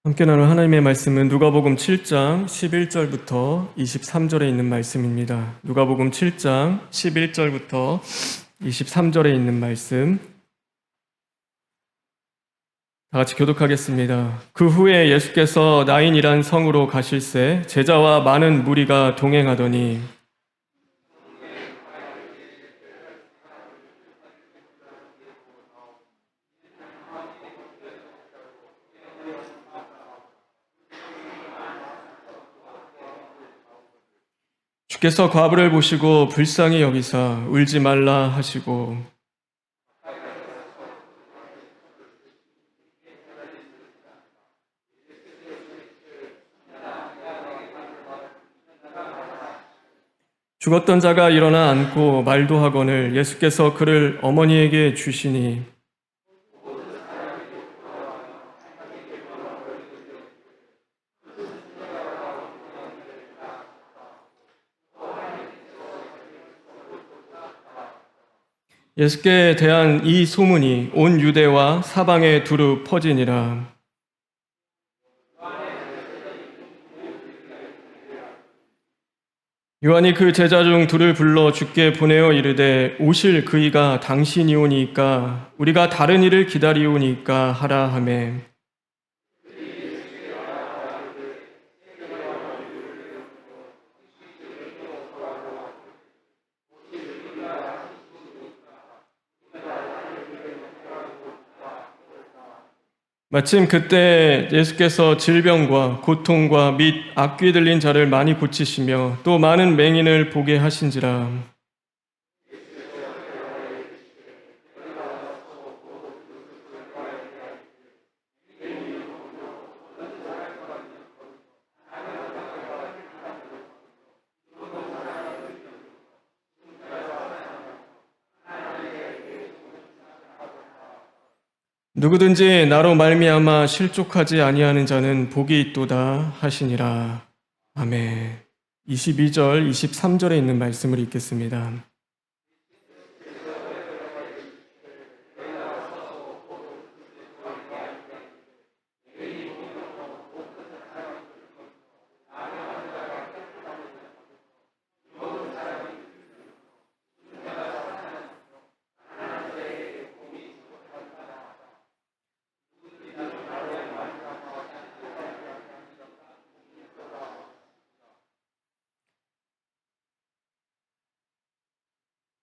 함께 나눌 하나님의 말씀은 누가복음 7장 11절부터 23절에 있는 말씀입니다. 누가복음 7장 11절부터 23절에 있는 말씀 다 같이 교독하겠습니다. 그 후에 예수께서 나인이란 성으로 가실새 제자와 많은 무리가 동행하더니 주께서 과부를 보시고 불쌍히 여기사 울지 말라 하시고 죽었던 자가 일어나 앉고 말도 하거늘 예수께서 그를 어머니에게 주시니 예수께 대한 이 소문이 온 유대와 사방에 두루 퍼지니라. 요한이 그 제자 중 둘을 불러 주께 보내어 이르되 오실 그이가 당신이오니까 우리가 다른 이를 기다리오니까 하라 하매 마침 그때 예수께서 질병과 고통과 및 악귀 들린 자를 많이 고치시며 또 많은 맹인을 보게 하신지라. 누구든지 나로 말미암아 실족하지 아니하는 자는 복이 있도다 하시니라. 아멘. 22절, 23절에 있는 말씀을 읽겠습니다.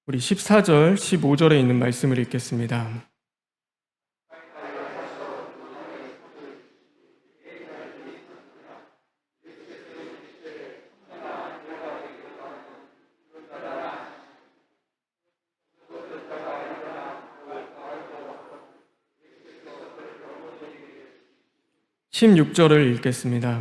우리 14절, 15절에 있는 말씀을 읽겠습니다. (16절을) 읽겠습니다.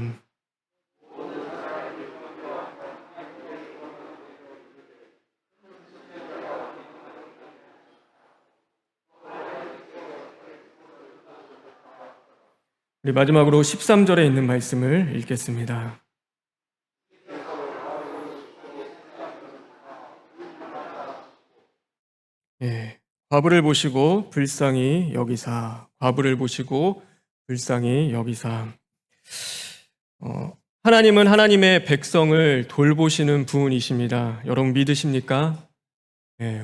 우리 마지막으로 13절에 있는 말씀을 읽겠습니다. 과부를 보시고 불쌍히 여기사, 과부를 보시고 불쌍히 여기사. 하나님은 하나님의 백성을 돌보시는 분이십니다. 여러분 믿으십니까?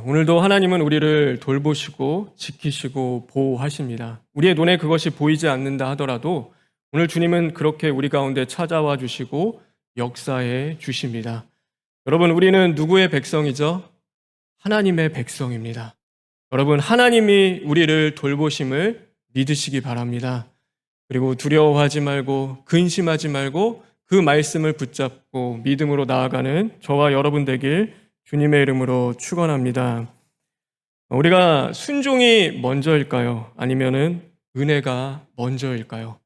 오늘도 하나님은 우리를 돌보시고 지키시고 보호하십니다. 우리의 눈에 그것이 보이지 않는다 하더라도 오늘 주님은 그렇게 우리 가운데 찾아와 주시고 역사해 주십니다. 여러분, 우리는 누구의 백성이죠? 하나님의 백성입니다. 여러분, 하나님이 우리를 돌보심을 믿으시기 바랍니다. 그리고 두려워하지 말고 근심하지 말고 그 말씀을 붙잡고 믿음으로 나아가는 저와 여러분 되길 주님의 이름으로 축원합니다. 우리가 순종이 먼저일까요? 아니면은 은혜가 먼저일까요?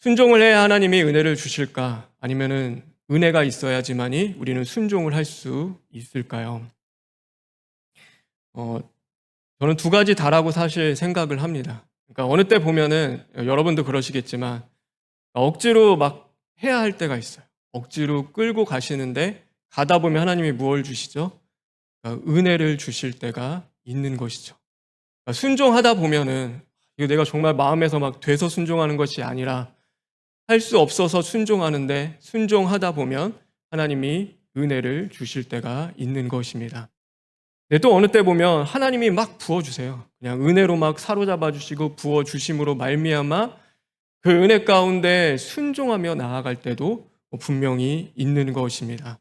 순종을 해야 하나님이 은혜를 주실까? 아니면은 은혜가 있어야지만이 우리는 순종을 할 수 있을까요? 저는 두 가지 다라고 사실 생각을 합니다. 그러니까 어느 때 보면은 여러분도 그러시겠지만 억지로 막 해야 할 때가 있어요. 억지로 끌고 가시는데 가다 보면 하나님이 무엇을 주시죠? 그러니까 은혜를 주실 때가 있는 것이죠. 그러니까 순종하다 보면은 이거 내가 정말 마음에서 막 돼서 순종하는 것이 아니라 할 수 없어서 순종하는데 순종하다 보면 하나님이 은혜를 주실 때가 있는 것입니다. 네, 또 어느 때 보면 하나님이 막 부어주세요. 그냥 은혜로 막 사로잡아 주시고 부어주심으로 말미암아 그 은혜 가운데 순종하며 나아갈 때도 분명히 있는 것입니다.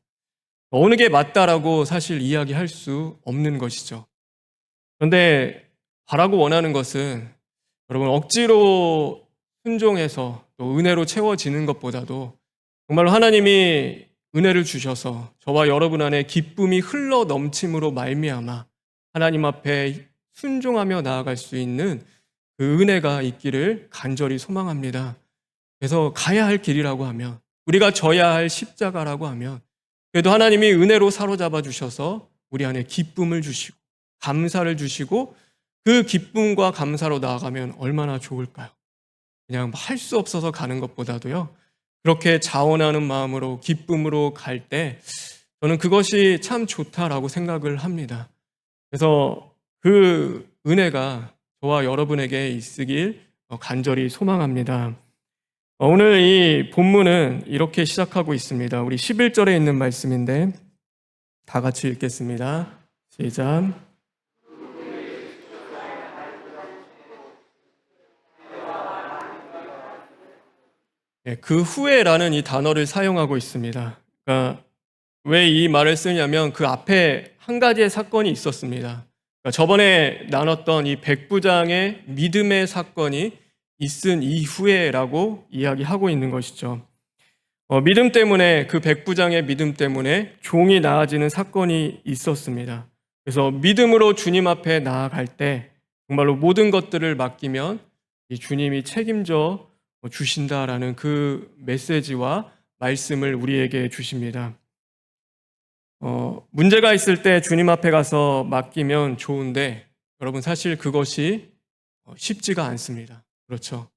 어느 게 맞다라고 사실 이야기할 수 없는 것이죠. 그런데 바라고 원하는 것은 여러분 억지로 순종해서 또 은혜로 채워지는 것보다도 정말로 하나님이 은혜를 주셔서 저와 여러분 안에 기쁨이 흘러 넘침으로 말미암아 하나님 앞에 순종하며 나아갈 수 있는 그 은혜가 있기를 간절히 소망합니다. 그래서 가야 할 길이라고 하면, 우리가 져야 할 십자가라고 하면 그래도 하나님이 은혜로 사로잡아 주셔서 우리 안에 기쁨을 주시고 감사를 주시고 그 기쁨과 감사로 나아가면 얼마나 좋을까요? 그냥 할 수 없어서 가는 것보다도요, 그렇게 자원하는 마음으로 기쁨으로 갈 때 저는 그것이 참 좋다라고 생각을 합니다. 그래서 그 은혜가 저와 여러분에게 있으길 간절히 소망합니다. 오늘 이 본문은 이렇게 시작하고 있습니다. 우리 11절에 있는 말씀인데 다 같이 읽겠습니다. 시작. 그 후에라는 이 단어를 사용하고 있습니다. 그러니까 왜 이 말을 쓰냐면 그 앞에 한 가지의 사건이 있었습니다. 그러니까 저번에 나눴던 이 백부장의 믿음의 사건이 있은 이후에라고 이야기하고 있는 것이죠. 믿음 때문에, 그 백부장의 믿음 때문에 종이 나아지는 사건이 있었습니다. 그래서 믿음으로 주님 앞에 나아갈 때 정말로 모든 것들을 맡기면 이 주님이 책임져 주신다라는 그 메시지와 말씀을 우리에게 주십니다. 문제가 있을 때 주님 앞에 가서 맡기면 좋은데 여러분 사실 그것이 쉽지가 않습니다. 그렇죠?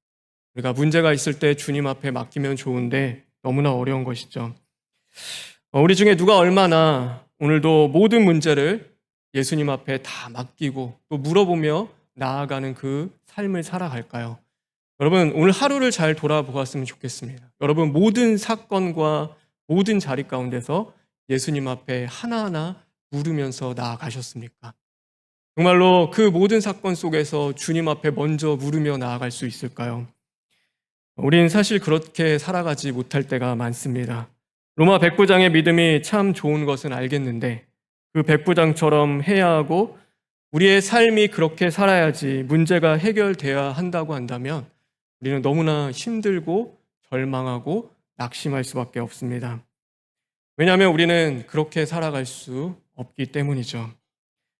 우리가 문제가 있을 때 주님 앞에 맡기면 좋은데 너무나 어려운 것이죠. 우리 중에 누가 얼마나 오늘도 모든 문제를 예수님 앞에 다 맡기고 또 물어보며 나아가는 그 삶을 살아갈까요? 여러분 오늘 하루를 잘 돌아보았으면 좋겠습니다. 여러분 모든 사건과 모든 자리 가운데서 예수님 앞에 하나하나 물으면서 나아가셨습니까? 정말로 그 모든 사건 속에서 주님 앞에 먼저 물으며 나아갈 수 있을까요? 우리는 사실 그렇게 살아가지 못할 때가 많습니다. 로마 백부장의 믿음이 참 좋은 것은 알겠는데 그 백부장처럼 해야 하고 우리의 삶이 그렇게 살아야지 문제가 해결돼야 한다고 한다면 우리는 너무나 힘들고 절망하고 낙심할 수밖에 없습니다. 왜냐하면 우리는 그렇게 살아갈 수 없기 때문이죠.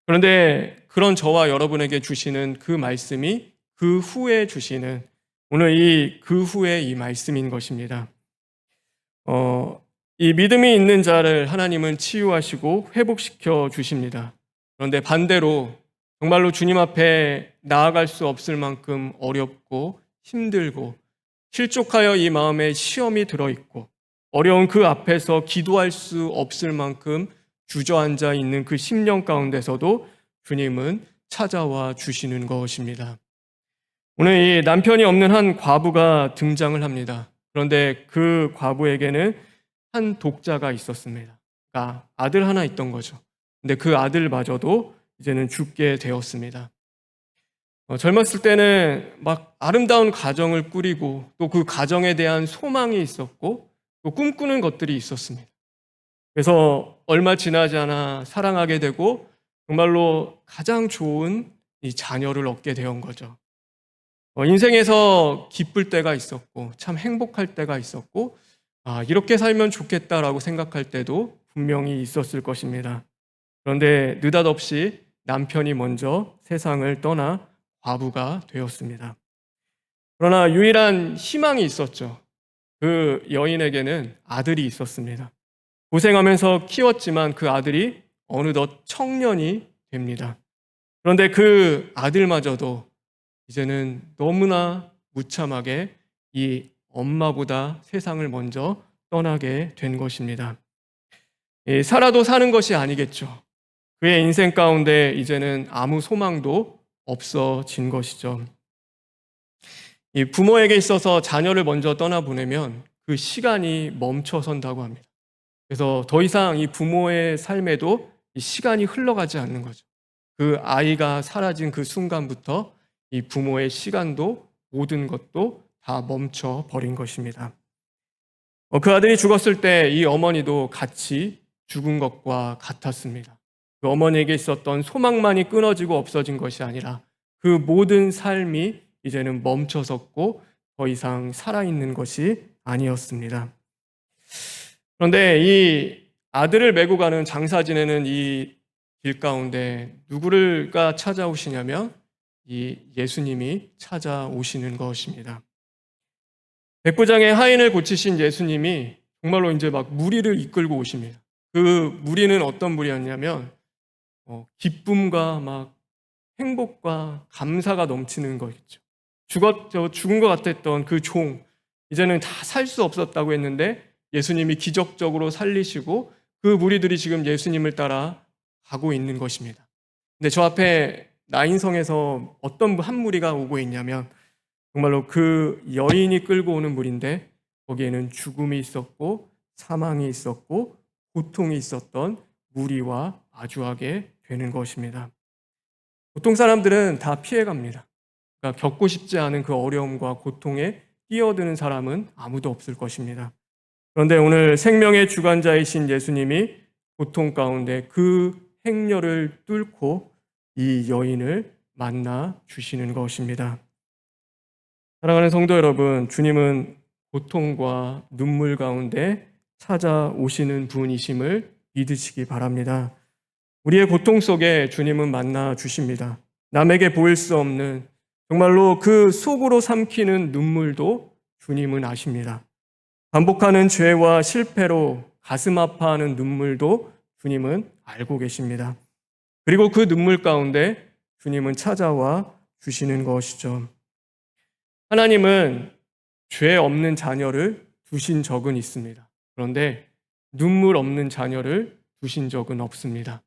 그런데 그런 저와 여러분에게 주시는 그 말씀이 그 후에 주시는 오늘 그 후에 이 말씀인 것입니다. 이 믿음이 있는 자를 하나님은 치유하시고 회복시켜 주십니다. 그런데 반대로 정말로 주님 앞에 나아갈 수 없을 만큼 어렵고 힘들고 실족하여 이 마음에 시험이 들어있고 어려운 그 앞에서 기도할 수 없을 만큼 주저앉아 있는 그 심령 가운데서도 주님은 찾아와 주시는 것입니다. 오늘 이 남편이 없는 한 과부가 등장을 합니다. 그런데 그 과부에게는 한 독자가 있었습니다. 그러니까 아들 하나 있던 거죠. 근데 그 아들마저도 이제는 죽게 되었습니다. 젊었을 때는 막 아름다운 가정을 꾸리고 또 그 가정에 대한 소망이 있었고 또 꿈꾸는 것들이 있었습니다. 그래서 얼마 지나지 않아 사랑하게 되고 정말로 가장 좋은 이 자녀를 얻게 되온 거죠. 인생에서 기쁠 때가 있었고 참 행복할 때가 있었고 이렇게 살면 좋겠다라고 생각할 때도 분명히 있었을 것입니다. 그런데 느닷없이 남편이 먼저 세상을 떠나 과부가 되었습니다. 그러나 유일한 희망이 있었죠. 그 여인에게는 아들이 있었습니다. 고생하면서 키웠지만 그 아들이 어느덧 청년이 됩니다. 그런데 그 아들마저도 이제는 너무나 무참하게 이 엄마보다 세상을 먼저 떠나게 된 것입니다. 살아도 사는 것이 아니겠죠. 그의 인생 가운데 이제는 아무 소망도 없어진 것이죠. 이 부모에게 있어서 자녀를 먼저 떠나보내면 그 시간이 멈춰선다고 합니다. 그래서 더 이상 이 부모의 삶에도 이 시간이 흘러가지 않는 거죠. 그 아이가 사라진 그 순간부터 이 부모의 시간도 모든 것도 다 멈춰 버린 것입니다. 그 아들이 죽었을 때 이 어머니도 같이 죽은 것과 같았습니다. 그 어머니에게 있었던 소망만이 끊어지고 없어진 것이 아니라 그 모든 삶이 이제는 멈춰섰고 더 이상 살아있는 것이 아니었습니다. 그런데 이 아들을 메고 가는 장사 지내는 이 길 가운데 누구를가 찾아오시냐면 이 예수님이 찾아오시는 것입니다. 백부장의 하인을 고치신 예수님이 정말로 이제 막 무리를 이끌고 오십니다. 그 무리는 어떤 무리였냐면 기쁨과 막 행복과 감사가 넘치는 거겠죠. 죽은 것 같았던 그 종, 이제는 다 살 수 없었다고 했는데 예수님이 기적적으로 살리시고 그 무리들이 지금 예수님을 따라 가고 있는 것입니다. 근데 저 앞에 나인성에서 어떤 한 무리가 오고 있냐면 정말로 그 여인이 끌고 오는 무리인데 거기에는 죽음이 있었고 사망이 있었고 고통이 있었던 무리와 마주하게 되는 것입니다. 보통 사람들은 다 피해갑니다. 그러니까 겪고 싶지 않은 그 어려움과 고통에 뛰어드는 사람은 아무도 없을 것입니다. 그런데 오늘 생명의 주관자이신 예수님이 고통 가운데 그 행렬을 뚫고 이 여인을 만나 주시는 것입니다. 사랑하는 성도 여러분, 주님은 고통과 눈물 가운데 찾아오시는 분이심을 믿으시기 바랍니다. 우리의 고통 속에 주님은 만나 주십니다. 남에게 보일 수 없는 정말로 그 속으로 삼키는 눈물도 주님은 아십니다. 반복하는 죄와 실패로 가슴 아파하는 눈물도 주님은 알고 계십니다. 그리고 그 눈물 가운데 주님은 찾아와 주시는 것이죠. 하나님은 죄 없는 자녀를 두신 적은 있습니다. 그런데 눈물 없는 자녀를 두신 적은 없습니다.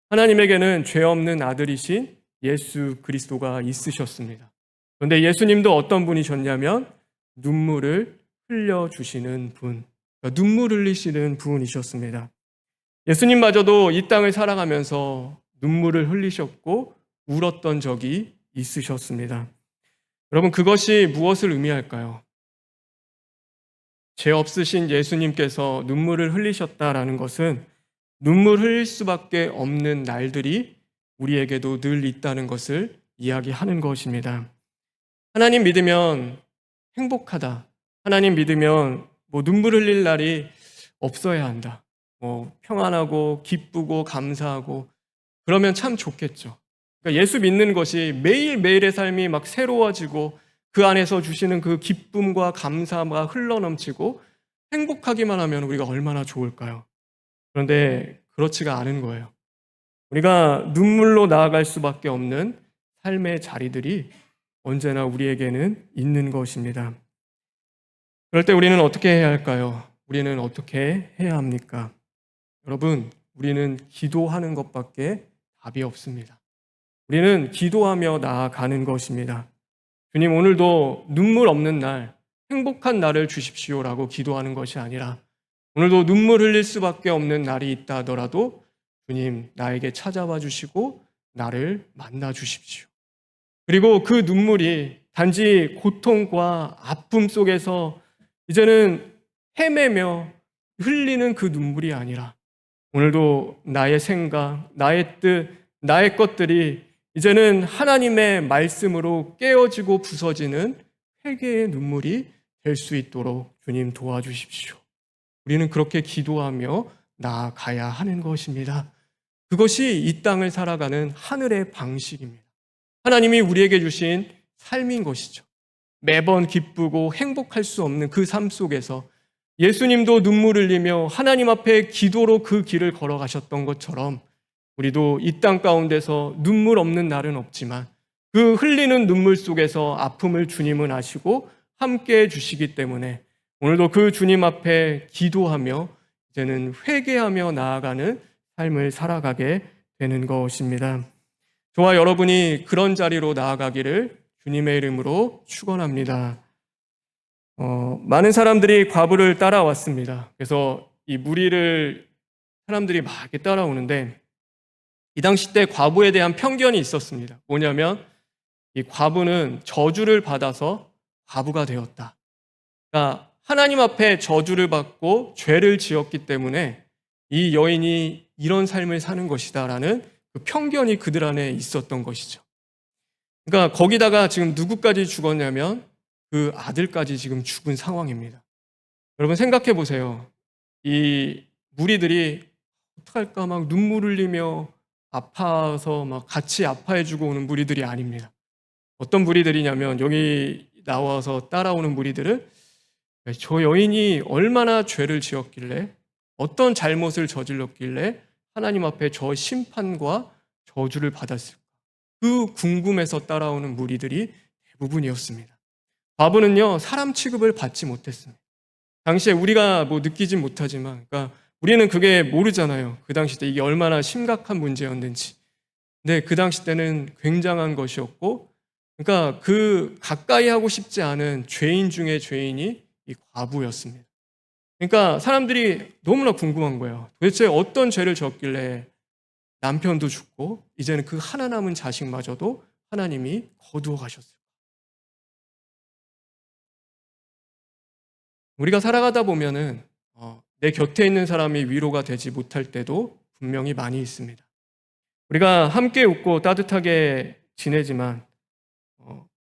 하나님에게는 죄 없는 아들이신 예수 그리스도가 있으셨습니다. 그런데 예수님도 어떤 분이셨냐면 눈물을 흘려주시는 분, 그러니까 눈물 흘리시는 분이셨습니다. 예수님마저도 이 땅을 살아가면서 눈물을 흘리셨고 울었던 적이 있으셨습니다. 여러분, 그것이 무엇을 의미할까요? 죄 없으신 예수님께서 눈물을 흘리셨다라는 것은 눈물 흘릴 수밖에 없는 날들이 우리에게도 늘 있다는 것을 이야기하는 것입니다. 하나님 믿으면 행복하다. 하나님 믿으면 눈물 흘릴 날이 없어야 한다. 평안하고 기쁘고 감사하고 그러면 참 좋겠죠. 그러니까 예수 믿는 것이 매일매일의 삶이 막 새로워지고 그 안에서 주시는 그 기쁨과 감사가 흘러넘치고 행복하기만 하면 우리가 얼마나 좋을까요? 그런데 그렇지가 않은 거예요. 우리가 눈물로 나아갈 수밖에 없는 삶의 자리들이 언제나 우리에게는 있는 것입니다. 그럴 때 우리는 어떻게 해야 할까요? 우리는 어떻게 해야 합니까? 여러분, 우리는 기도하는 것밖에 답이 없습니다. 우리는 기도하며 나아가는 것입니다. 주님, 오늘도 눈물 없는 날, 행복한 날을 주십시오라고 기도하는 것이 아니라 오늘도 눈물 흘릴 수밖에 없는 날이 있다 하더라도 주님, 나에게 찾아와 주시고 나를 만나 주십시오. 그리고 그 눈물이 단지 고통과 아픔 속에서 이제는 헤매며 흘리는 그 눈물이 아니라 오늘도 나의 생각, 나의 뜻, 나의 것들이 이제는 하나님의 말씀으로 깨어지고 부서지는 회개의 눈물이 될 수 있도록 주님 도와주십시오. 우리는 그렇게 기도하며 나아가야 하는 것입니다. 그것이 이 땅을 살아가는 하늘의 방식입니다. 하나님이 우리에게 주신 삶인 것이죠. 매번 기쁘고 행복할 수 없는 그 삶 속에서 예수님도 눈물 흘리며 하나님 앞에 기도로 그 길을 걸어가셨던 것처럼 우리도 이 땅 가운데서 눈물 없는 날은 없지만 그 흘리는 눈물 속에서 아픔을 주님은 아시고 함께해 주시기 때문에 오늘도 그 주님 앞에 기도하며 이제는 회개하며 나아가는 삶을 살아가게 되는 것입니다. 저와 여러분이 그런 자리로 나아가기를 주님의 이름으로 축원합니다. 많은 사람들이 과부를 따라왔습니다. 그래서 이 무리를 사람들이 막 이렇게 따라오는데 이 당시 때 과부에 대한 편견이 있었습니다. 뭐냐면 이 과부는 저주를 받아서 과부가 되었다. 그러니까 하나님 앞에 저주를 받고 죄를 지었기 때문에 이 여인이 이런 삶을 사는 것이다라는 그 편견이 그들 안에 있었던 것이죠. 그러니까 거기다가 지금 누구까지 죽었냐면 그 아들까지 지금 죽은 상황입니다. 여러분 생각해 보세요. 이 무리들이 어떡할까 막 눈물 흘리며 아파서 막 같이 아파해주고 오는 무리들이 아닙니다. 어떤 무리들이냐면 여기 나와서 따라오는 무리들은 저 여인이 얼마나 죄를 지었길래 어떤 잘못을 저질렀길래 하나님 앞에 저 심판과 저주를 받았을까? 그 궁금해서 따라오는 무리들이 대부분이었습니다. 과부는요 사람 취급을 받지 못했습니다. 당시에 우리가 뭐 느끼진 못하지만, 그러니까 우리는 그게 모르잖아요. 그 당시 때 이게 얼마나 심각한 문제였는지. 근데 그 당시 때는 굉장한 것이었고, 그러니까 그 가까이 하고 싶지 않은 죄인 중에 죄인이 이 과부였습니다. 그러니까 사람들이 너무나 궁금한 거예요. 도대체 어떤 죄를 졌길래 남편도 죽고 이제는 그 하나 남은 자식마저도 하나님이 거두어 가셨어요. 우리가 살아가다 보면은 내 곁에 있는 사람이 위로가 되지 못할 때도 분명히 많이 있습니다. 우리가 함께 웃고 따뜻하게 지내지만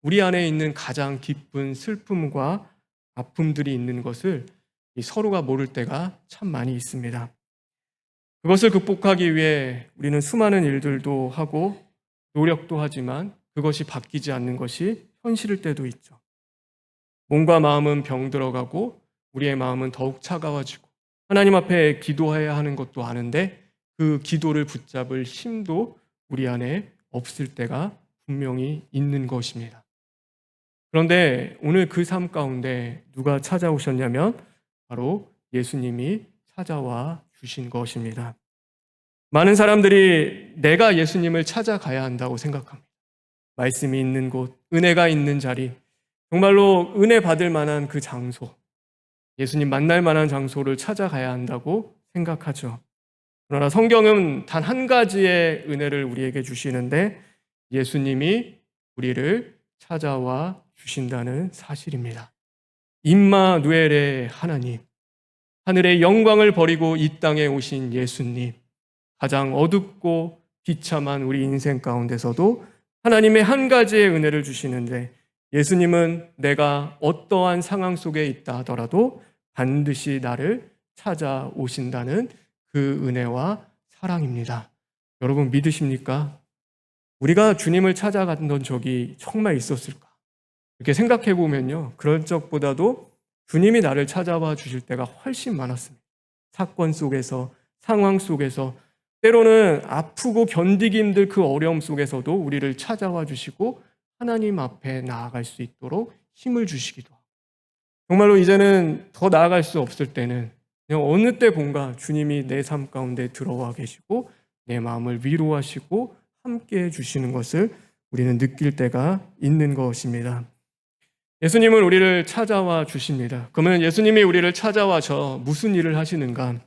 우리 안에 있는 가장 깊은 슬픔과 아픔들이 있는 것을 서로가 모를 때가 참 많이 있습니다. 그것을 극복하기 위해 우리는 수많은 일들도 하고 노력도 하지만 그것이 바뀌지 않는 것이 현실일 때도 있죠. 몸과 마음은 병들어가고 우리의 마음은 더욱 차가워지고 하나님 앞에 기도해야 하는 것도 아는데 그 기도를 붙잡을 힘도 우리 안에 없을 때가 분명히 있는 것입니다. 그런데 오늘 그 삶 가운데 누가 찾아오셨냐면 바로 예수님이 찾아와 주신 것입니다. 많은 사람들이 내가 예수님을 찾아가야 한다고 생각합니다. 말씀이 있는 곳, 은혜가 있는 자리, 정말로 은혜 받을 만한 그 장소, 예수님 만날 만한 장소를 찾아가야 한다고 생각하죠. 그러나 성경은 단 한 가지의 은혜를 우리에게 주시는데 예수님이 우리를 찾아와 주신다는 사실입니다. 임마누엘의 하나님, 하늘의 영광을 버리고 이 땅에 오신 예수님, 가장 어둡고 비참한 우리 인생 가운데서도 하나님의 한 가지의 은혜를 주시는데 예수님은 내가 어떠한 상황 속에 있다 하더라도 반드시 나를 찾아오신다는 그 은혜와 사랑입니다. 여러분 믿으십니까? 우리가 주님을 찾아갔던 적이 정말 있었을까? 이렇게 생각해 보면요. 그런 적보다도 주님이 나를 찾아와 주실 때가 훨씬 많았습니다. 사건 속에서, 상황 속에서, 때로는 아프고 견디기 힘들 그 어려움 속에서도 우리를 찾아와 주시고 하나님 앞에 나아갈 수 있도록 힘을 주시기도 하고, 정말로 이제는 더 나아갈 수 없을 때는 그냥 어느 때 본가 주님이 내 삶 가운데 들어와 계시고 내 마음을 위로하시고 함께 해주시는 것을 우리는 느낄 때가 있는 것입니다. 예수님은 우리를 찾아와 주십니다. 그러면 예수님이 우리를 찾아와서 무슨 일을 하시는가?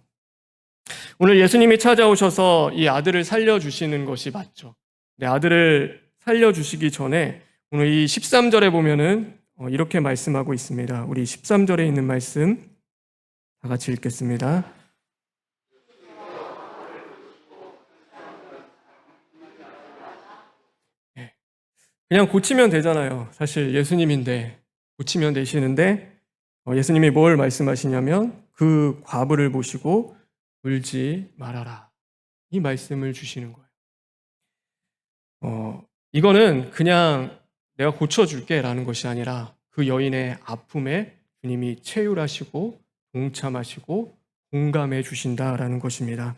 오늘 예수님이 찾아오셔서 이 아들을 살려주시는 것이 맞죠. 네, 아들을 살려주시기 전에 오늘 이 13절에 보면은 이렇게 말씀하고 있습니다. 우리 13절에 있는 말씀 다 같이 읽겠습니다. 그냥 고치면 되잖아요. 사실 예수님인데 고치면 되시는데 예수님이 뭘 말씀하시냐면 그 과부를 보시고 울지 말아라. 이 말씀을 주시는 거예요. 이거는 그냥 내가 고쳐줄게 라는 것이 아니라 그 여인의 아픔에 주님이 체휼하시고 동참하시고 공감해 주신다라는 것입니다.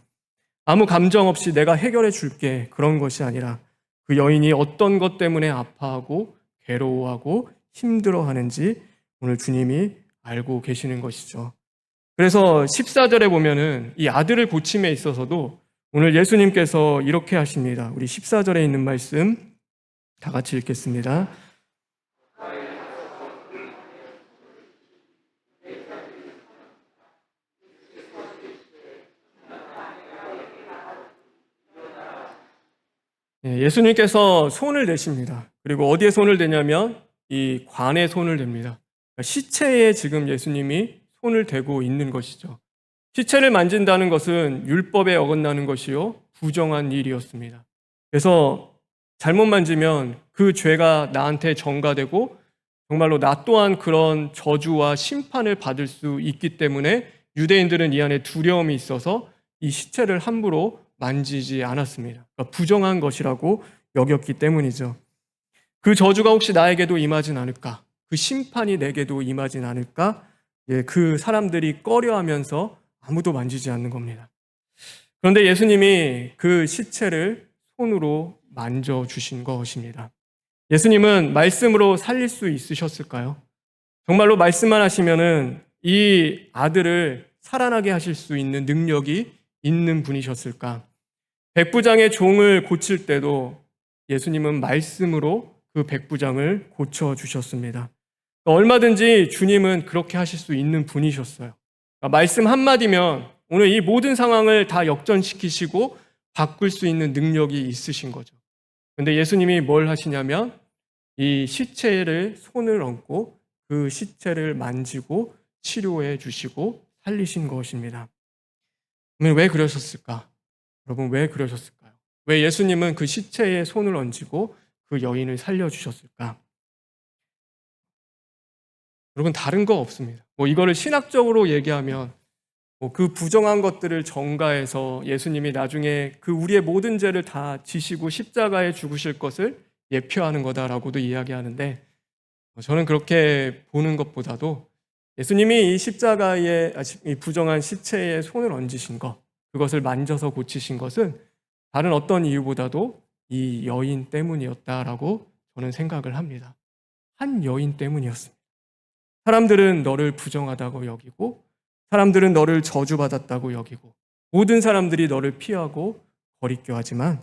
아무 감정 없이 내가 해결해 줄게 그런 것이 아니라 그 여인이 어떤 것 때문에 아파하고 괴로워하고 힘들어하는지 오늘 주님이 알고 계시는 것이죠. 그래서 14절에 보면은 이 아들을 고침에 있어서도 오늘 예수님께서 이렇게 하십니다. 우리 14절에 있는 말씀 다 같이 읽겠습니다. 예수님께서 손을 대십니다. 그리고 어디에 손을 대냐면 이 관에 손을 댑니다. 그러니까 시체에 지금 예수님이 손을 대고 있는 것이죠. 시체를 만진다는 것은 율법에 어긋나는 것이요 부정한 일이었습니다. 그래서 잘못 만지면 그 죄가 나한테 전가되고 정말로 나 또한 그런 저주와 심판을 받을 수 있기 때문에 유대인들은 이 안에 두려움이 있어서 이 시체를 함부로 만지지 않았습니다. 그러니까 부정한 것이라고 여겼기 때문이죠. 그 저주가 혹시 나에게도 임하진 않을까? 그 심판이 내게도 임하진 않을까? 그 사람들이 꺼려하면서 아무도 만지지 않는 겁니다. 그런데 예수님이 그 시체를 손으로 만져주신 것입니다. 예수님은 말씀으로 살릴 수 있으셨을까요? 정말로 말씀만 하시면은 이 아들을 살아나게 하실 수 있는 능력이 있는 분이셨을까? 백부장의 종을 고칠 때도 예수님은 말씀으로 그 백부장을 고쳐주셨습니다. 얼마든지 주님은 그렇게 하실 수 있는 분이셨어요. 그러니까 말씀 한마디면 오늘 이 모든 상황을 다 역전시키시고 바꿀 수 있는 능력이 있으신 거죠. 그런데 예수님이 뭘 하시냐면 이 시체를 손을 얹고 그 시체를 만지고 치료해 주시고 살리신 것입니다. 그러면 왜 그러셨을까? 여러분 왜 그러셨을까요? 왜 예수님은 그 시체에 손을 얹고 그 여인을 살려주셨을까? 여러분 다른 거 없습니다. 이거를 신학적으로 얘기하면 그 부정한 것들을 전가해서 예수님이 나중에 그 우리의 모든 죄를 다 지시고 십자가에 죽으실 것을 예표하는 거다라고도 이야기하는데 저는 그렇게 보는 것보다도 예수님이 이 십자가에 이 부정한 시체에 손을 얹으신 것, 그것을 만져서 고치신 것은 다른 어떤 이유보다도 이 여인 때문이었다라고 저는 생각을 합니다. 한 여인 때문이었습니다. 사람들은 너를 부정하다고 여기고 사람들은 너를 저주받았다고 여기고 모든 사람들이 너를 피하고 거리껴하지만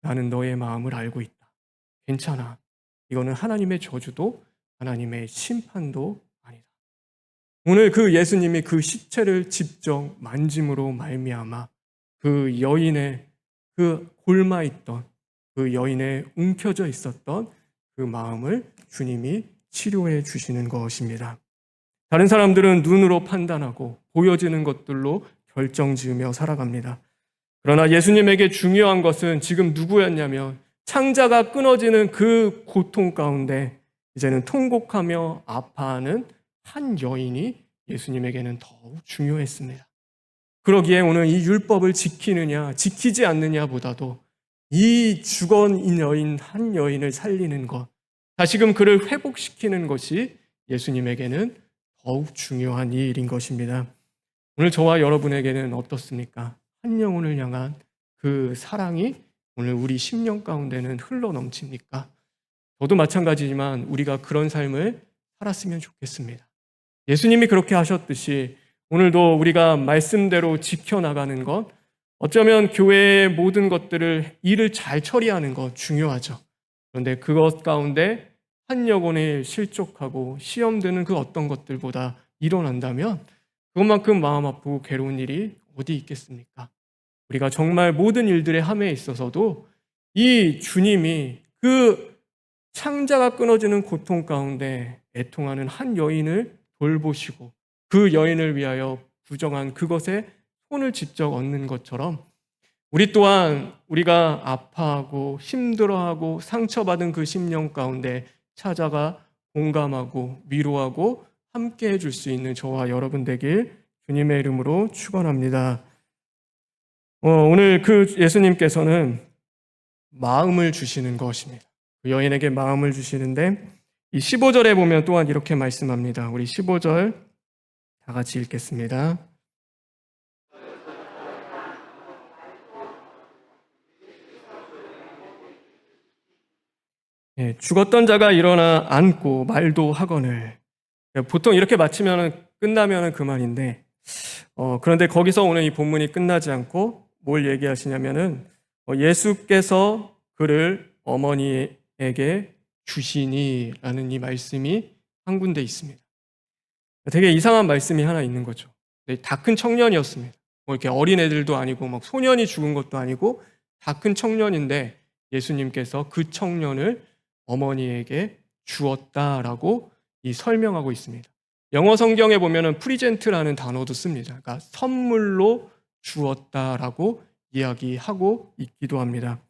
나는 너의 마음을 알고 있다. 괜찮아. 이거는 하나님의 저주도 하나님의 심판도 아니다. 오늘 그 예수님이 그 시체를 직접 만짐으로 말미암아 그 여인의 그 골마 있던 그 여인의 움켜져 있었던 그 마음을 주님이 치료해 주시는 것입니다. 다른 사람들은 눈으로 판단하고 보여지는 것들로 결정지으며 살아갑니다. 그러나 예수님에게 중요한 것은 지금 누구였냐면 창자가 끊어지는 그 고통 가운데 이제는 통곡하며 아파하는 한 여인이 예수님에게는 더욱 중요했습니다. 그러기에 오늘 이 율법을 지키느냐 지키지 않느냐보다도 이 죽은 여인 한 여인을 살리는 것, 다시금 그를 회복시키는 것이 예수님에게는 더욱 중요한 일인 것입니다. 오늘 저와 여러분에게는 어떻습니까? 한 영혼을 향한 그 사랑이 오늘 우리 심령 가운데는 흘러 넘칩니까? 저도 마찬가지지만 우리가 그런 삶을 살았으면 좋겠습니다. 예수님이 그렇게 하셨듯이 오늘도 우리가 말씀대로 지켜나가는 것, 어쩌면 교회의 모든 것들을 일을 잘 처리하는 것 중요하죠. 그런데 그것 가운데 한 영혼이 실족하고 시험 드는 그 어떤 것들보다 일어난다면 그것만큼 마음 아프고 괴로운 일이 어디 있겠습니까? 우리가 정말 모든 일들의 함에 있어서도 이 주님이 그 창자가 끊어지는 고통 가운데 애통하는 한 여인을 돌보시고 그 여인을 위하여 부정한 그것에 손을 직접 얹는 것처럼 우리 또한 우리가 아파하고 힘들어하고 상처받은 그 심령 가운데 찾아가 공감하고 위로하고 함께 해줄 수 있는 저와 여러분 되길 주님의 이름으로 축원합니다. 오늘 그 예수님께서는 마음을 주시는 것입니다. 그 여인에게 마음을 주시는데 이 15절에 보면 또한 이렇게 말씀합니다. 우리 15절 다 같이 읽겠습니다. 죽었던 자가 일어나 앉고 말도 하거늘. 보통 이렇게 마치면 끝나면 그만인데 그런데 거기서 오늘 이 본문이 끝나지 않고 뭘 얘기하시냐면은 예수께서 그를 어머니에게 주시니라는 이 말씀이 한 군데 있습니다. 되게 이상한 말씀이 하나 있는 거죠. 다 큰 청년이었습니다. 이렇게 어린 애들도 아니고 막 소년이 죽은 것도 아니고 다 큰 청년인데 예수님께서 그 청년을 어머니에게 주었다라고 이 설명하고 있습니다. 영어 성경에 보면은 프리젠트라는 단어도 씁니다. 그러니까 선물로 주었다라고 이야기하고 있기도 합니다.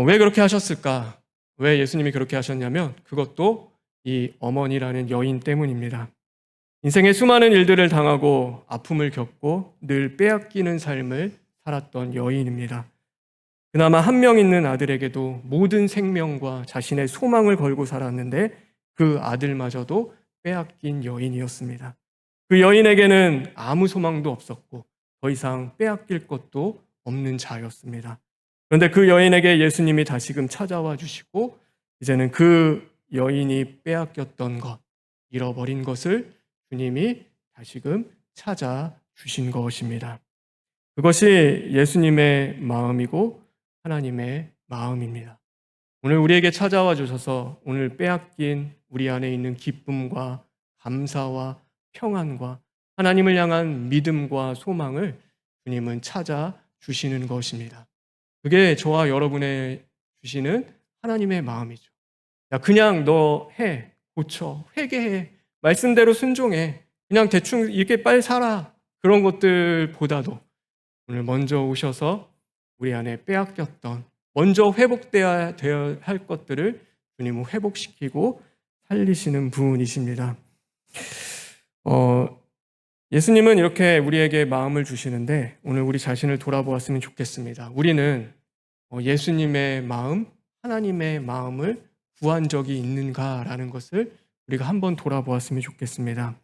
왜 그렇게 하셨을까? 왜 예수님이 그렇게 하셨냐면 그것도 이 어머니라는 여인 때문입니다. 인생의 수많은 일들을 당하고 아픔을 겪고 늘 빼앗기는 삶을 살았던 여인입니다. 그나마 한 명 있는 아들에게도 모든 생명과 자신의 소망을 걸고 살았는데 그 아들마저도 빼앗긴 여인이었습니다. 그 여인에게는 아무 소망도 없었고 더 이상 빼앗길 것도 없는 자였습니다. 그런데 그 여인에게 예수님이 다시금 찾아와 주시고 이제는 그 여인이 빼앗겼던 것, 잃어버린 것을 주님이 다시금 찾아주신 것입니다. 그것이 예수님의 마음이고 하나님의 마음입니다. 오늘 우리에게 찾아와 주셔서 오늘 빼앗긴 우리 안에 있는 기쁨과 감사와 평안과 하나님을 향한 믿음과 소망을 주님은 찾아주시는 것입니다. 그게 저와 여러분의 주시는 하나님의 마음이죠. 야, 그냥 너 해, 고쳐, 회개해, 말씀대로 순종해, 그냥 대충 이렇게 빨리 살아. 그런 것들보다도 오늘 먼저 오셔서 우리 안에 빼앗겼던, 먼저 회복되어야 할 것들을 주님은 회복시키고 살리시는 분이십니다. 예수님은 이렇게 우리에게 마음을 주시는데 오늘 우리 자신을 돌아보았으면 좋겠습니다. 우리는 예수님의 마음, 하나님의 마음을 구한 적이 있는가라는 것을 우리가 한번 돌아보았으면 좋겠습니다.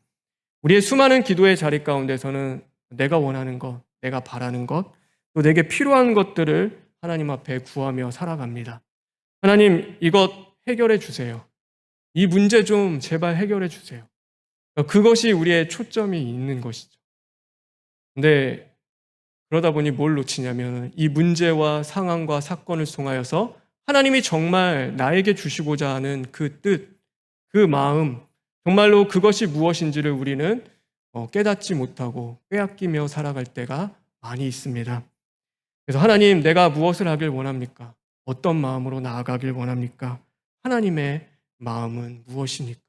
우리의 수많은 기도의 자리 가운데서는 내가 원하는 것, 내가 바라는 것, 또 내게 필요한 것들을 하나님 앞에 구하며 살아갑니다. 하나님, 이것 해결해 주세요. 이 문제 좀 제발 해결해 주세요. 그것이 우리의 초점이 있는 것이죠. 근데 그러다 보니 뭘 놓치냐면 이 문제와 상황과 사건을 통하여서 하나님이 정말 나에게 주시고자 하는 그 뜻, 그 마음, 정말로 그것이 무엇인지를 우리는 깨닫지 못하고 빼앗기며 살아갈 때가 많이 있습니다. 그래서 하나님, 내가 무엇을 하길 원합니까? 어떤 마음으로 나아가길 원합니까? 하나님의 마음은 무엇입니까?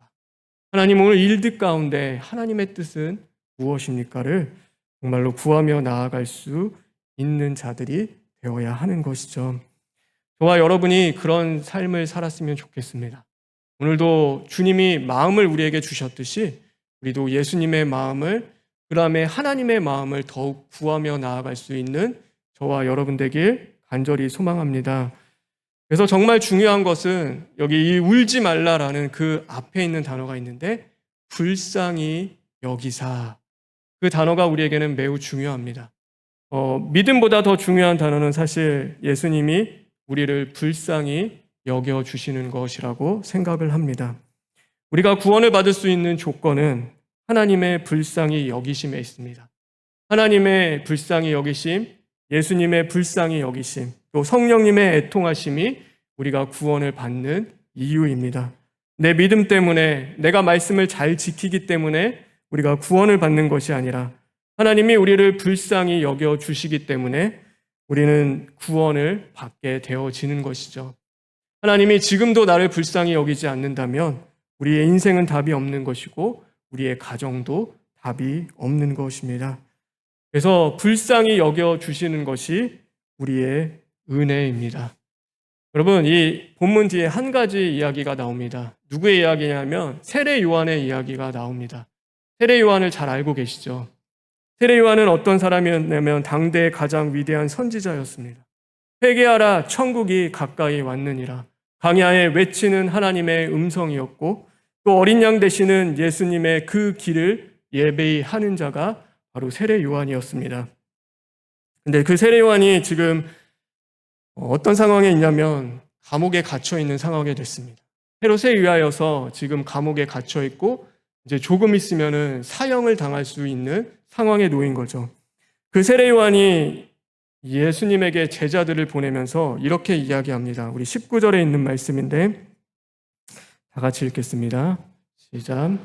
하나님, 오늘 일들 가운데 하나님의 뜻은 무엇입니까를 정말로 구하며 나아갈 수 있는 자들이 되어야 하는 것이죠. 저와 여러분이 그런 삶을 살았으면 좋겠습니다. 오늘도 주님이 마음을 우리에게 주셨듯이 우리도 예수님의 마음을, 그 다음에 하나님의 마음을 더욱 구하며 나아갈 수 있는 저와 여러분 되길 간절히 소망합니다. 그래서 정말 중요한 것은 여기 이 울지 말라라는 그 앞에 있는 단어가 있는데 불쌍히 여기사, 그 단어가 우리에게는 매우 중요합니다. 믿음보다 더 중요한 단어는 사실 예수님이 우리를 불쌍히 여겨주시는 것이라고 생각을 합니다. 우리가 구원을 받을 수 있는 조건은 하나님의 불쌍히 여기심에 있습니다. 하나님의 불쌍히 여기심, 예수님의 불쌍히 여기심, 또 성령님의 애통하심이 우리가 구원을 받는 이유입니다. 내 믿음 때문에, 내가 말씀을 잘 지키기 때문에 우리가 구원을 받는 것이 아니라 하나님이 우리를 불쌍히 여겨주시기 때문에 우리는 구원을 받게 되어지는 것이죠. 하나님이 지금도 나를 불쌍히 여기지 않는다면 우리의 인생은 답이 없는 것이고 우리의 가정도 답이 없는 것입니다. 그래서 불쌍히 여겨주시는 것이 우리의 은혜입니다. 여러분, 이 본문 뒤에 한 가지 이야기가 나옵니다. 누구의 이야기냐면 세례 요한의 이야기가 나옵니다. 세례 요한을 잘 알고 계시죠? 세례 요한은 어떤 사람이었냐면 당대의 가장 위대한 선지자였습니다. 회개하라, 천국이 가까이 왔느니라. 광야에 외치는 하나님의 음성이었고 또 어린 양 되시는 예수님의 그 길을 예배히 하는 자가 바로 세례 요한이었습니다. 근데 그 세례 요한이 지금 어떤 상황에 있냐면 감옥에 갇혀 있는 상황이 됐습니다. 헤롯에 의하여서 지금 감옥에 갇혀 있고 이제 조금 있으면은 사형을 당할 수 있는 상황에 놓인 거죠. 그 세례 요한이 예수님에게 제자들을 보내면서 이렇게 이야기합니다. 우리 19절에 있는 말씀인데 다 같이 읽겠습니다. 시작.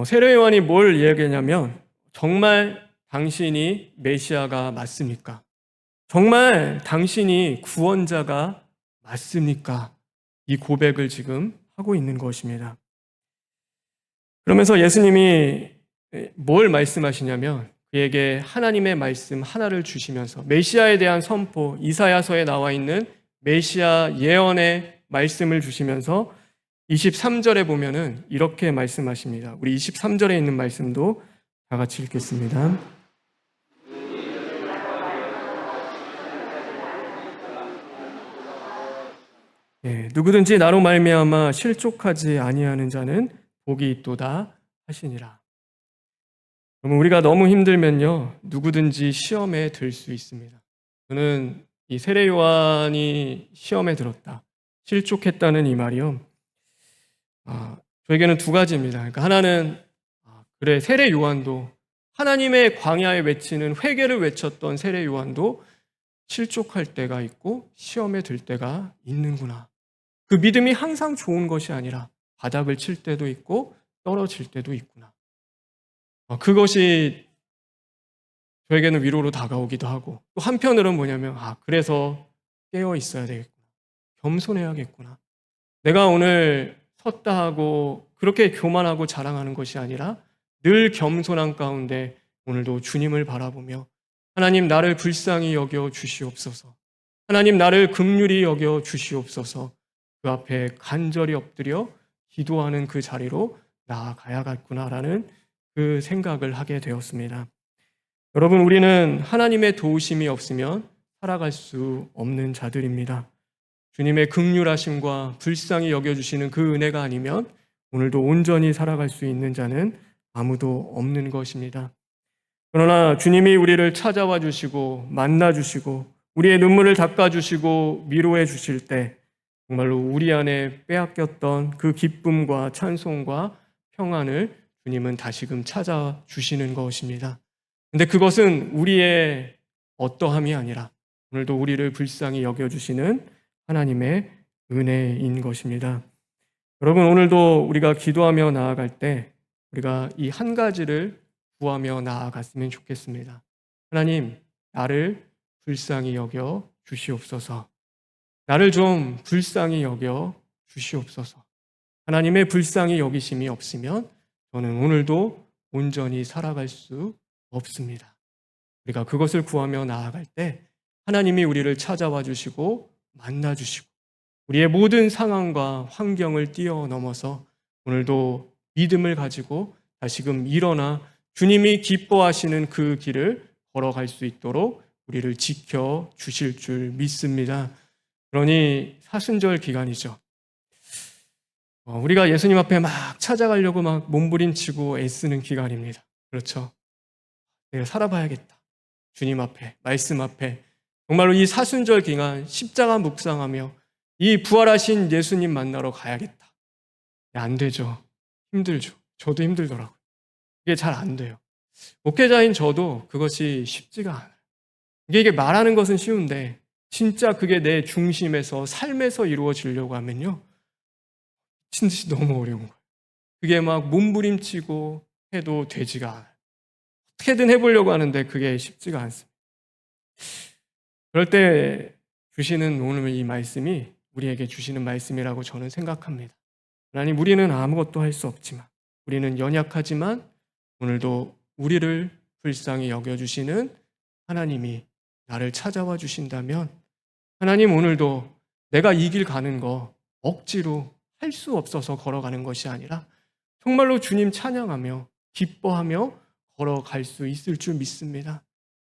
세례 요한이 뭘 이야기하냐면 정말 당신이 메시아가 맞습니까? 정말 당신이 구원자가 맞습니까? 이 고백을 지금 하고 있는 것입니다. 그러면서 예수님이 뭘 말씀하시냐면 그에게 하나님의 말씀 하나를 주시면서 메시아에 대한 선포, 이사야서에 나와 있는 메시아 예언의 말씀을 주시면서 23절에 보면은 이렇게 말씀하십니다. 우리 23절에 있는 말씀도 다 같이 읽겠습니다. 누구든지 나로 말미암아 실족하지 아니하는 자는 복이 있도다 하시니라. 그러면 우리가 너무 힘들면요, 누구든지 시험에 들 수 있습니다. 저는 이 세례 요한이 시험에 들었다, 실족했다는 이 말이요, 저에게는 두 가지입니다. 그러니까 하나는 그래, 세례 요한도 하나님의 광야에 외치는 회개를 외쳤던 세례 요한도 실족할 때가 있고 시험에 들 때가 있는구나. 그 믿음이 항상 좋은 것이 아니라 바닥을 칠 때도 있고 떨어질 때도 있구나. 그것이 저에게는 위로로 다가오기도 하고, 또 한편으로는 뭐냐면 그래서 깨어 있어야 되겠구나, 겸손해야겠구나. 내가 오늘 섰다 하고 그렇게 교만하고 자랑하는 것이 아니라 늘 겸손한 가운데 오늘도 주님을 바라보며 하나님 나를 불쌍히 여겨 주시옵소서, 하나님 나를 긍휼히 여겨 주시옵소서, 그 앞에 간절히 엎드려 기도하는 그 자리로 나아가야겠구나라는 그 생각을 하게 되었습니다. 여러분, 우리는 하나님의 도우심이 없으면 살아갈 수 없는 자들입니다. 주님의 긍휼하심과 불쌍히 여겨주시는 그 은혜가 아니면 오늘도 온전히 살아갈 수 있는 자는 아무도 없는 것입니다. 그러나 주님이 우리를 찾아와 주시고 만나 주시고 우리의 눈물을 닦아 주시고 위로해 주실 때 정말로 우리 안에 빼앗겼던 그 기쁨과 찬송과 평안을 주님은 다시금 찾아주시는 것입니다. 근데 그것은 우리의 어떠함이 아니라 오늘도 우리를 불쌍히 여겨주시는 하나님의 은혜인 것입니다. 여러분, 오늘도 우리가 기도하며 나아갈 때 우리가 이 한 가지를 구하며 나아갔으면 좋겠습니다. 하나님, 나를 불쌍히 여겨 주시옵소서. 나를 좀 불쌍히 여겨 주시옵소서. 하나님의 불쌍히 여기심이 없으면 저는 오늘도 온전히 살아갈 수 없습니다. 우리가 그것을 구하며 나아갈 때 하나님이 우리를 찾아와 주시고 만나 주시고 우리의 모든 상황과 환경을 뛰어넘어서 오늘도 믿음을 가지고 다시금 일어나 주님이 기뻐하시는 그 길을 걸어갈 수 있도록 우리를 지켜 주실 줄 믿습니다. 그러니 사순절 기간이죠. 우리가 예수님 앞에 막 찾아가려고 막 몸부림치고 애쓰는 기간입니다. 그렇죠? 내가 살아봐야겠다. 주님 앞에, 말씀 앞에 정말로 이 사순절 기간 십자가 묵상하며 이 부활하신 예수님 만나러 가야겠다. 안 되죠. 힘들죠. 저도 힘들더라고요. 이게 잘 안 돼요. 목회자인 저도 그것이 쉽지가 않아요. 이게 말하는 것은 쉬운데 진짜 그게 내 중심에서 삶에서 이루어지려고 하면요, 미친 듯이 너무 어려운 거예요. 그게 막 몸부림치고 해도 되지가 않아요. 어떻게든 해보려고 하는데 그게 쉽지가 않습니다. 그럴 때 주시는 오늘 이 말씀이 우리에게 주시는 말씀이라고 저는 생각합니다. 하나님, 우리는 아무것도 할 수 없지만, 우리는 연약하지만 오늘도 우리를 불쌍히 여겨주시는 하나님이 나를 찾아와 주신다면, 하나님, 오늘도 내가 이 길 가는 거 억지로 할 수 없어서 걸어가는 것이 아니라 정말로 주님 찬양하며 기뻐하며 걸어갈 수 있을 줄 믿습니다.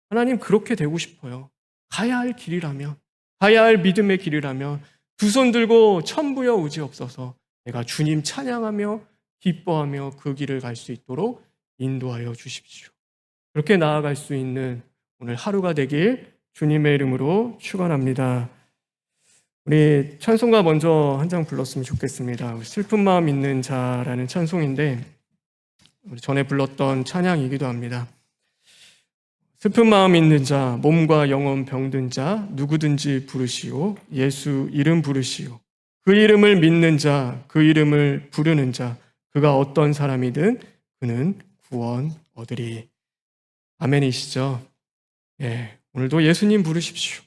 하나님, 그렇게 되고 싶어요. 가야 할 길이라면, 가야 할 믿음의 길이라면 두 손 들고 천부여 오지옵소서. 내가 주님 찬양하며 기뻐하며 그 길을 갈 수 있도록 인도하여 주십시오. 그렇게 나아갈 수 있는 오늘 하루가 되길 주님의 이름으로 축원합니다. 우리 찬송가 먼저 한 장 불렀으면 좋겠습니다. 슬픈 마음 있는 자라는 찬송인데 우리 전에 불렀던 찬양이기도 합니다. 슬픈 마음 있는 자, 몸과 영혼 병든 자 누구든지 부르시오. 예수 이름 부르시오. 그 이름을 믿는 자, 그 이름을 부르는 자, 그가 어떤 사람이든 그는 구원 얻으리. 아멘이시죠? 예, 오늘도 예수님 부르십시오.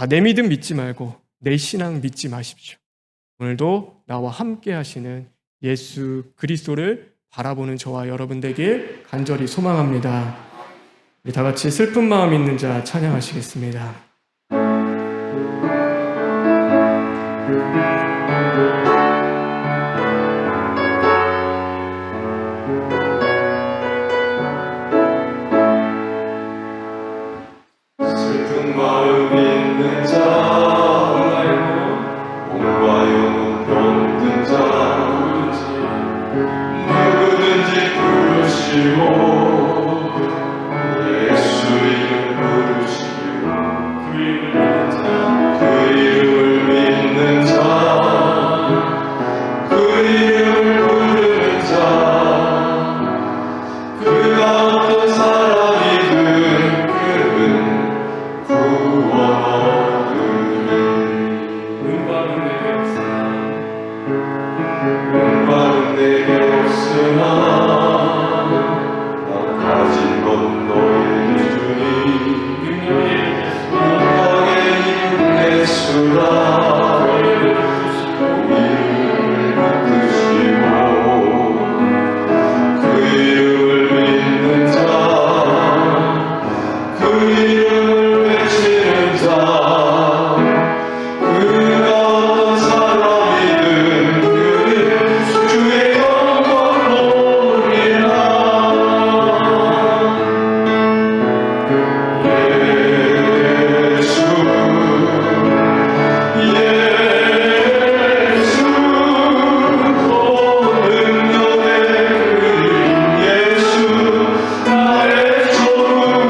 내 믿음 믿지 말고 내 신앙 믿지 마십시오. 오늘도 나와 함께 하시는 예수 그리스도를 바라보는 저와 여러분 되길 간절히 소망합니다. 우리 다 같이 슬픈 마음 있는 자 찬양하시겠습니다. 슬픈 마음 있는 자, 몸과 영혼 병든 자, 누구든지 부르시고 예수 이름 부르시고 그 이름을 믿는 자, 그 이름을 부르는 자, 그가 어떤 사람이든 그는 구원 얻으리. 은과는 내게 없으나 은과는 내게 없으나 나 가진 건 너에게 주니 능력의 이름 예수라. 이름을 붙드시고 그 이름을 믿는 자, 그 이름을 외치는 자, 그가 어떤 사람이든 그는 주의 영광 보리라. 예수 예수 오 능력의 그림 예수 나의 소유를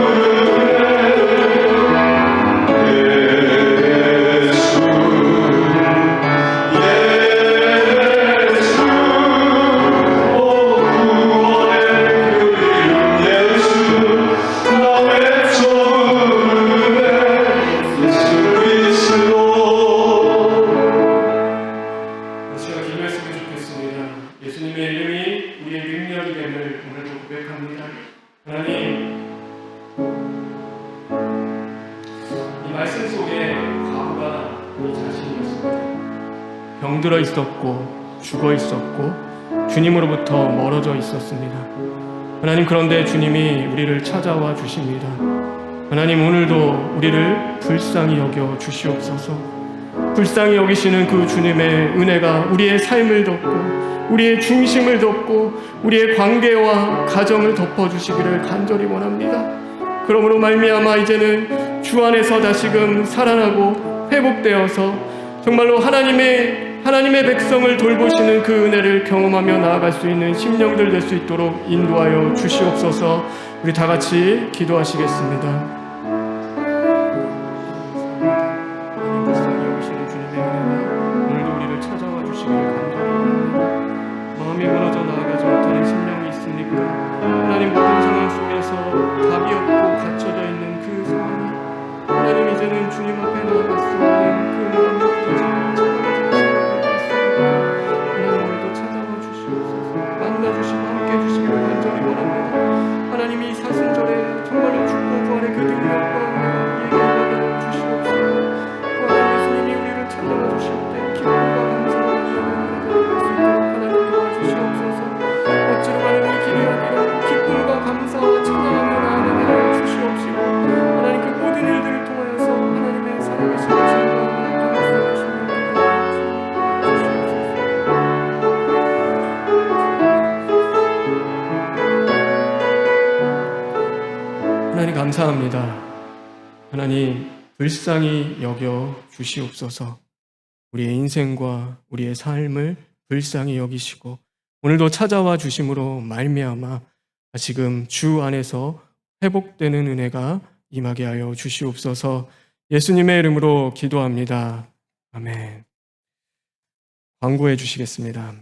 예수 예수 오 구원의 그림 예수 나의 소유를 예수 그리스도. 제가 기도했으면 좋겠습니다. 예수님의 이름이 우리의 능력이 됨을 오늘도 고백합니다. 하나님, 이 말씀 속에 과부가 이 자신이었습니다. 병들어 있었고 죽어 있었고 주님으로부터 멀어져 있었습니다. 하나님, 그런데 주님이 우리를 찾아와 주십니다. 하나님, 오늘도 우리를 불쌍히 여겨 주시옵소서. 불쌍히 여기시는 그 주님의 은혜가 우리의 삶을 덮고 우리의 중심을 덮고 우리의 관계와 가정을 덮어주시기를 간절히 원합니다. 그러므로 말미암아 이제는 주 안에서 다시금 살아나고 회복되어서 정말로 하나님의 백성을 돌보시는 그 은혜를 경험하며 나아갈 수 있는 심령들 될 수 있도록 인도하여 주시옵소서. 우리 다 같이 기도하시겠습니다. 마음이 무너져 나아가지 못하는 심령이 있습니까? 하나님, 모든 상황 속에서 답이 없고 갇혀져 있는 그 상황이 하나님, 이제는 주님 앞에 나아갈 수 없는 그 마음이 부러지고 차가워지는 시간이 있습니까? 하나님, 오늘도 찾아와 주시옵소서. 만나주시고 함께 해주시기를 간절히 원합니다. 하나님, 이 사순절에 정말로 죽고 부활의 그 능력과 은혜가 우리에게 임하게 주시옵소서. 또 하나님, 예수님이 우리를 찾아와 주실 때 기쁨과 감사와 기쁨을 나눠갈 수 있도록 하나님 도와주시옵소서. 어찌로 가는 이 길이 아니라 기쁨과 감사와 찬양하며 나아가게 하여 주시옵시고 하나님, 그 모든 일들을 통하여서 하나님의 살아계신 진리와 감사하시는 하나님, 감사합니다. 하나님, 불쌍히 여겨 주시옵소서. 우리의 인생과 우리의 삶을 불쌍히 여기시고 오늘도 찾아와 주심으로 말미암아 지금 주 안에서 회복되는 은혜가 임하게 하여 주시옵소서. 예수님의 이름으로 기도합니다. 아멘. 광고해 주시겠습니다.